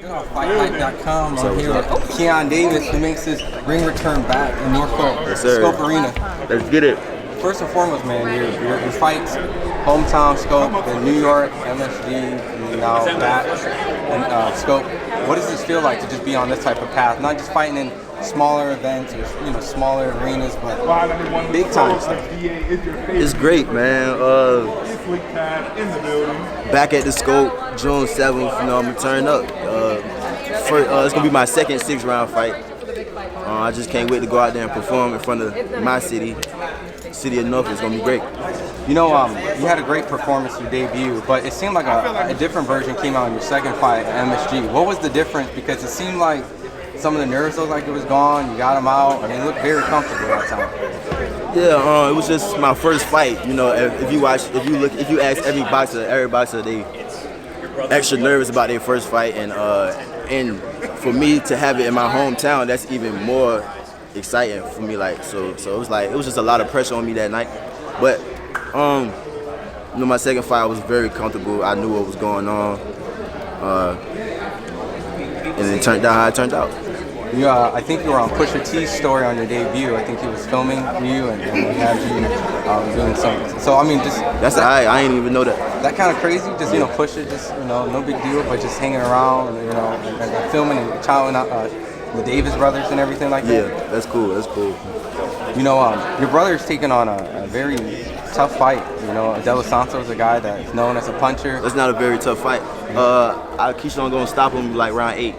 FightHype.com. I'm here with Keyshawn Davis, who makes his ring return back in Norfolk, Scope Arena. Let's get it. First and foremost, man, your fights, hometown Scope, then New York, MSG, and now back in Scope. What does this feel like to just be on this type of path? Not just fighting in smaller events or smaller arenas, but big time stuff. It's great, man. Back at the Scope, June 7th. I'm gonna turn up. It's gonna be my second 6-round fight. I just can't wait to go out there and perform in front of my city of Norfolk. It's gonna be great. You had a great performance your debut, but it seemed like a different version came out in your second fight at MSG. What was the difference? Because it seemed like some of the nerves looked like it was gone. You got them out, and they looked very comfortable that time. Yeah, it was just my first fight. You know, if you ask every boxer, they extra nervous about their first fight, and for me to have it in my hometown, that's even more exciting for me. So it was just a lot of pressure on me that night. But my second fight I was very comfortable. I knew what was going on, and it turned out how it turned out. I think you were on Pusha T's story on your debut. I think he was filming you and he had you doing something. So I mean, I ain't even know that. That kind of crazy. Just Pusha, just no big deal, but just hanging around, and filming and chowing out the Davis brothers and everything like that. Yeah, that's cool. That's cool. Your brother's taking on a very tough fight. De Los Santos is a guy that's known as a puncher. That's not a very tough fight. Keyshawn gonna stop him like round 8.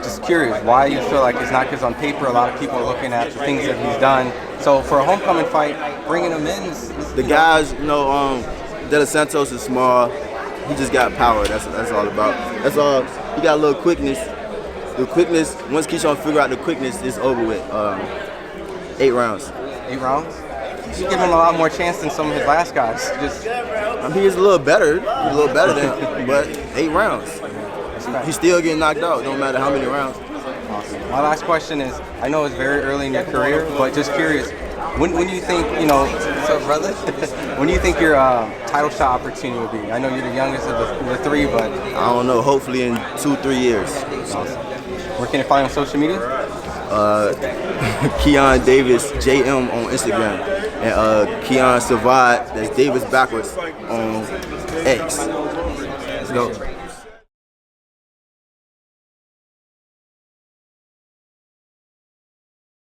Just curious, why you feel like it's not? Because on paper, a lot of people are looking at the things that he's done. So for a homecoming fight, bringing him in is the guys. De Los Santos is small. He just got power. That's all about. That's all. He got a little quickness. The quickness. Once Keyshawn figure out the quickness, it's over with. 8 rounds. 8 rounds. You should give him a lot more chance than some of his last guys. He's a little better. Than, but 8 rounds. He's still getting knocked out, no matter how many rounds. Awesome. My last question is, I know it's very early in your career, but just curious, when do you think, what's up, brother? When do you think your title shot opportunity will be? I know you're the youngest of the 3, but... I don't know, hopefully in 2-3 years. Awesome. Where can you find on social media? Keyshawn Davis, JM on Instagram. And Keon Savad, that's Davis backwards on X. Let's go.